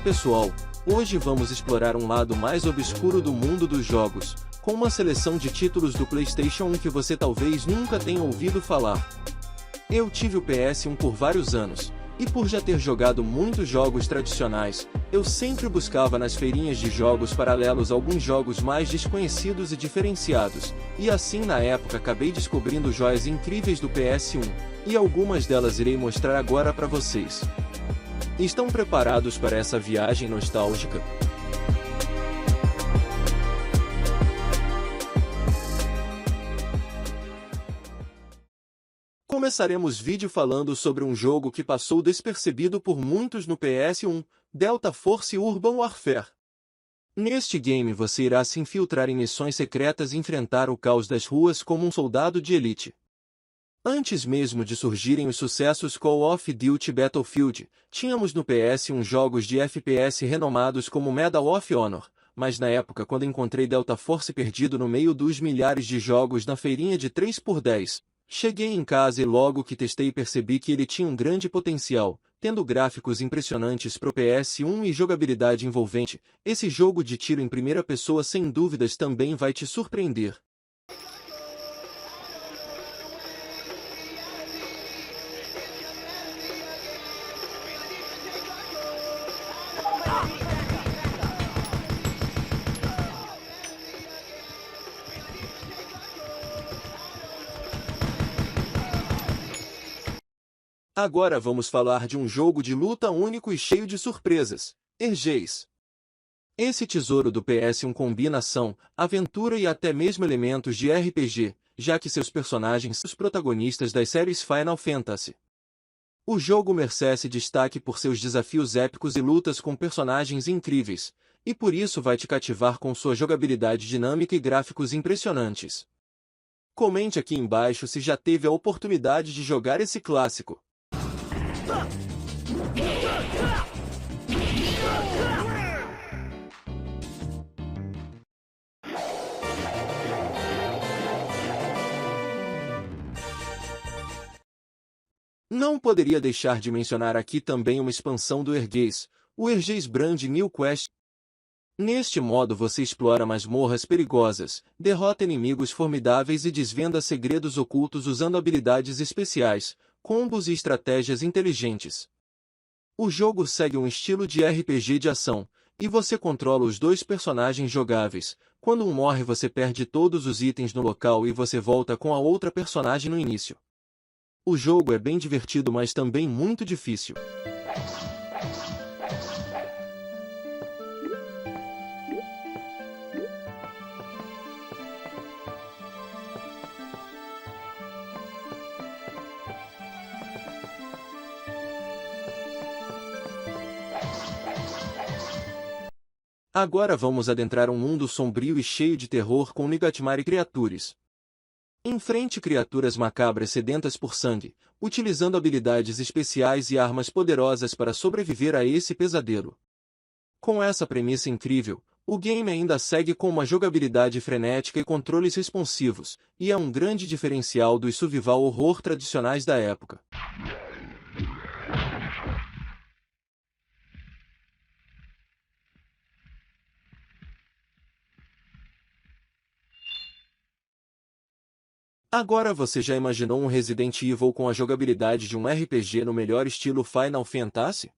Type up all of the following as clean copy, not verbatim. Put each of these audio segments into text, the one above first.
pessoal, hoje vamos explorar um lado mais obscuro do mundo dos jogos, com uma seleção de títulos do PlayStation 1 que você talvez nunca tenha ouvido falar. Eu tive o PS1 por vários anos, e por já ter jogado muitos jogos tradicionais, eu sempre buscava nas feirinhas de jogos paralelos alguns jogos mais desconhecidos e diferenciados, e assim na época acabei descobrindo joias incríveis do PS1, e algumas delas irei mostrar agora para vocês. Estão preparados para essa viagem nostálgica? Começaremos vídeo falando sobre um jogo que passou despercebido por muitos no PS1, Delta Force Urban Warfare. Neste game você irá se infiltrar em missões secretas e enfrentar o caos das ruas como um soldado de elite. Antes mesmo de surgirem os sucessos Call of Duty Battlefield, tínhamos no PS1 jogos de FPS renomados como Medal of Honor, mas na época quando encontrei Delta Force perdido no meio dos milhares de jogos na feirinha de 3x10, cheguei em casa e logo que testei percebi que ele tinha um grande potencial, tendo gráficos impressionantes pro PS1 e jogabilidade envolvente. Esse jogo de tiro em primeira pessoa sem dúvidas também vai te surpreender. Agora vamos falar de um jogo de luta único e cheio de surpresas, Ergeis. Esse tesouro do PS1 combina ação, aventura e até mesmo elementos de RPG, já que seus personagens são os protagonistas das séries Final Fantasy. O jogo merece destaque por seus desafios épicos e lutas com personagens incríveis, e por isso vai te cativar com sua jogabilidade dinâmica e gráficos impressionantes. Comente aqui embaixo se já teve a oportunidade de jogar esse clássico. Não poderia deixar de mencionar aqui também uma expansão do Ergeis, o Ergeis Brand New Quest. Neste modo você explora masmorras perigosas, derrota inimigos formidáveis e desvenda segredos ocultos usando habilidades especiais, combos e estratégias inteligentes. O jogo segue um estilo de RPG de ação, e você controla os dois personagens jogáveis. Quando um morre você perde todos os itens no local e você volta com a outra personagem no início. O jogo é bem divertido, mas também muito difícil. Agora vamos adentrar um mundo sombrio e cheio de terror com Nightmare Creatures. Enfrente criaturas macabras sedentas por sangue, utilizando habilidades especiais e armas poderosas para sobreviver a esse pesadelo. Com essa premissa incrível, o game ainda segue com uma jogabilidade frenética e controles responsivos, e é um grande diferencial dos survival horror tradicionais da época. Agora você já imaginou um Resident Evil com a jogabilidade de um RPG no melhor estilo Final Fantasy?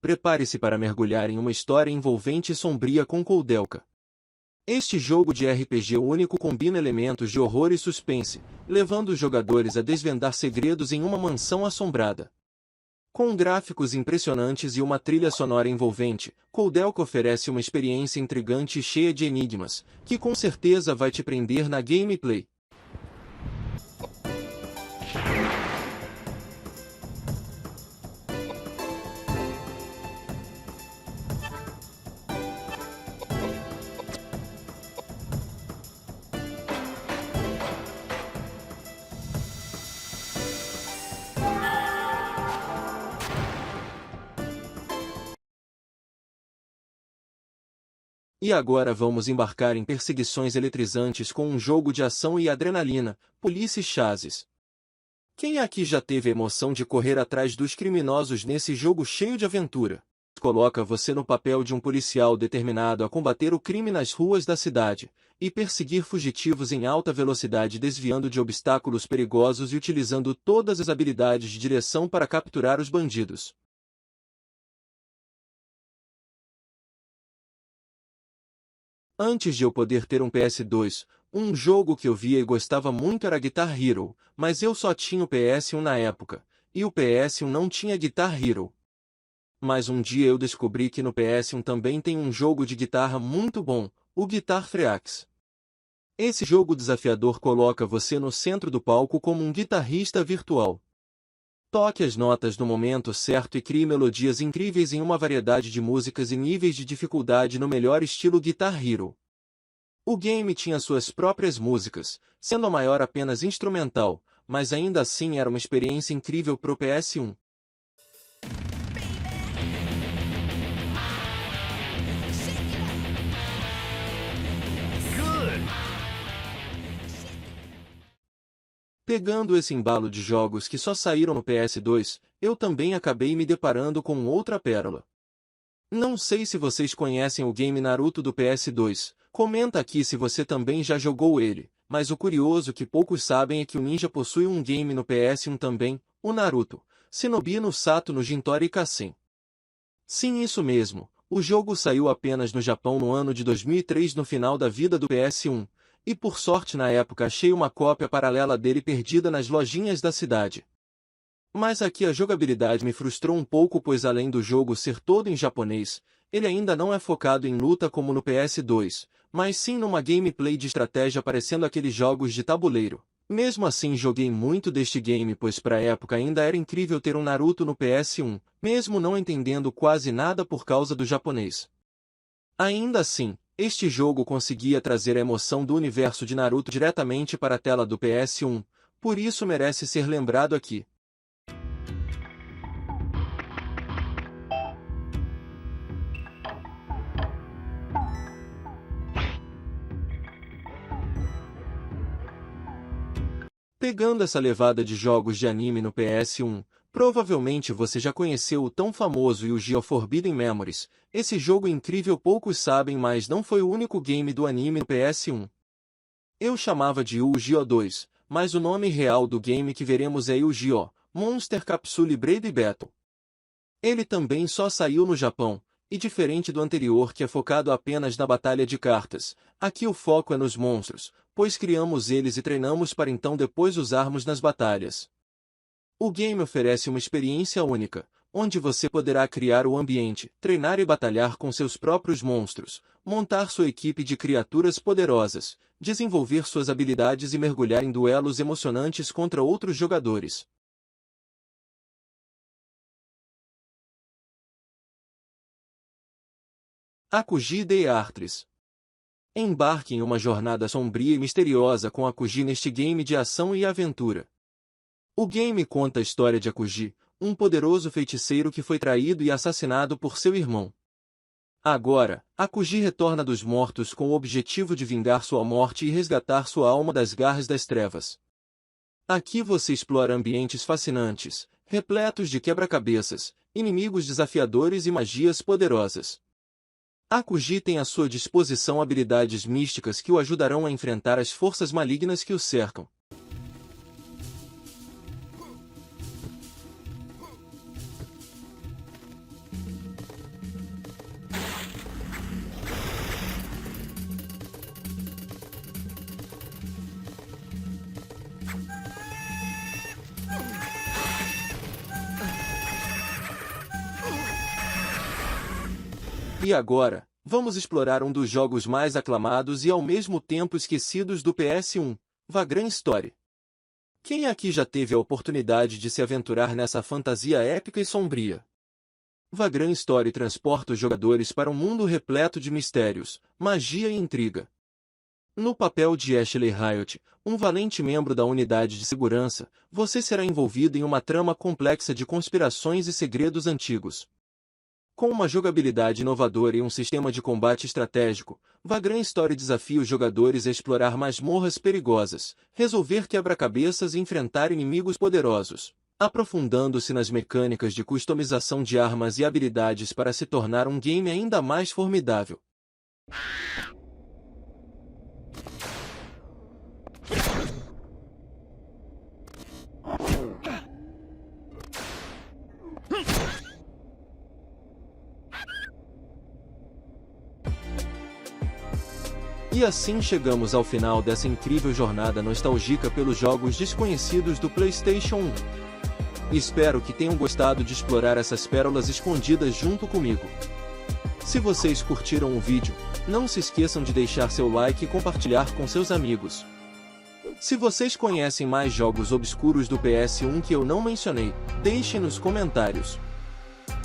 Prepare-se para mergulhar em uma história envolvente e sombria com Koudelka. Este jogo de RPG único combina elementos de horror e suspense, levando os jogadores a desvendar segredos em uma mansão assombrada. Com gráficos impressionantes e uma trilha sonora envolvente, Koudelka oferece uma experiência intrigante e cheia de enigmas, que com certeza vai te prender na gameplay. E agora vamos embarcar em perseguições eletrizantes com um jogo de ação e adrenalina, Police Chassis. Quem aqui já teve a emoção de correr atrás dos criminosos nesse jogo cheio de aventura? coloca você no papel de um policial determinado a combater o crime nas ruas da cidade e perseguir fugitivos em alta velocidade, desviando de obstáculos perigosos e utilizando todas as habilidades de direção para capturar os bandidos. Antes de eu poder ter um PS2, um jogo que eu via e gostava muito era Guitar Hero, mas eu só tinha o PS1 na época, e o PS1 não tinha Guitar Hero. Mas um dia eu descobri que no PS1 também tem um jogo de guitarra muito bom, o Guitar Freaks. Esse jogo desafiador coloca você no centro do palco como um guitarrista virtual. Toque as notas no momento certo e crie melodias incríveis em uma variedade de músicas e níveis de dificuldade no melhor estilo Guitar Hero. O game tinha suas próprias músicas, sendo a maior apenas instrumental, mas ainda assim era uma experiência incrível pro PS1. Pegando esse embalo de jogos que só saíram no PS2, eu também acabei me deparando com outra pérola. Não sei se vocês conhecem o game Naruto do PS2, comenta aqui se você também já jogou ele, mas o curioso que poucos sabem é que o Ninja possui um game no PS1 também, o Naruto, Shinobi no Sato no Jintori Kassen. Sim, isso mesmo, o jogo saiu apenas no Japão no ano de 2003 no final da vida do PS1, e por sorte na época achei uma cópia paralela dele perdida nas lojinhas da cidade. Mas aqui a jogabilidade me frustrou um pouco, pois além do jogo ser todo em japonês, ele ainda não é focado em luta como no PS2, mas sim numa gameplay de estratégia parecendo aqueles jogos de tabuleiro. Mesmo assim joguei muito deste game, pois para a época ainda era incrível ter um Naruto no PS1, mesmo não entendendo quase nada por causa do japonês. Ainda assim, este jogo conseguia trazer a emoção do universo de Naruto diretamente para a tela do PS1, por isso merece ser lembrado aqui. Pegando essa levada de jogos de anime no PS1, provavelmente você já conheceu o tão famoso Yu-Gi-Oh! Forbidden Memories. Esse jogo incrível poucos sabem, mas não foi o único game do anime no PS1. Eu chamava de Yu-Gi-Oh! 2, mas o nome real do game que veremos é Yu-Gi-Oh! Monster Capsule Brave Battle. Ele também só saiu no Japão, e diferente do anterior que é focado apenas na batalha de cartas, aqui o foco é nos monstros, pois criamos eles e treinamos para então depois usarmos nas batalhas. O game oferece uma experiência única, onde você poderá criar o ambiente, treinar e batalhar com seus próprios monstros, montar sua equipe de criaturas poderosas, desenvolver suas habilidades e mergulhar em duelos emocionantes contra outros jogadores. Akuji de Artres. Embarque em uma jornada sombria e misteriosa com Akuji neste game de ação e aventura. O game conta a história de Akuji, um poderoso feiticeiro que foi traído e assassinado por seu irmão. Agora, Akuji retorna dos mortos com o objetivo de vingar sua morte e resgatar sua alma das garras das trevas. Aqui você explora ambientes fascinantes, repletos de quebra-cabeças, inimigos desafiadores e magias poderosas. Akuji tem à sua disposição habilidades místicas que o ajudarão a enfrentar as forças malignas que o cercam. E agora, vamos explorar um dos jogos mais aclamados e ao mesmo tempo esquecidos do PS1, Vagrant Story. Quem aqui já teve a oportunidade de se aventurar nessa fantasia épica e sombria? Vagrant Story transporta os jogadores para um mundo repleto de mistérios, magia e intriga. No papel de Ashley Riot, um valente membro da unidade de segurança, você será envolvido em uma trama complexa de conspirações e segredos antigos. Com uma jogabilidade inovadora e um sistema de combate estratégico, Vagrant Story desafia os jogadores a explorar masmorras perigosas, resolver quebra-cabeças e enfrentar inimigos poderosos. aprofundando-se nas mecânicas de customização de armas e habilidades para se tornar um game ainda mais formidável. E assim chegamos ao final dessa incrível jornada nostálgica pelos jogos desconhecidos do PlayStation 1. Espero que tenham gostado de explorar essas pérolas escondidas junto comigo. Se vocês curtiram o vídeo, não se esqueçam de deixar seu like e compartilhar com seus amigos. Se vocês conhecem mais jogos obscuros do PS1 que eu não mencionei, deixem nos comentários.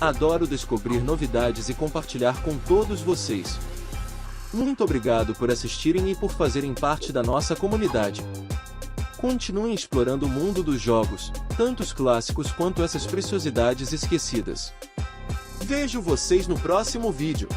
Adoro descobrir novidades e compartilhar com todos vocês. Muito obrigado por assistirem e por fazerem parte da nossa comunidade. Continuem explorando o mundo dos jogos, tanto os clássicos quanto essas preciosidades esquecidas. Vejo vocês no próximo vídeo.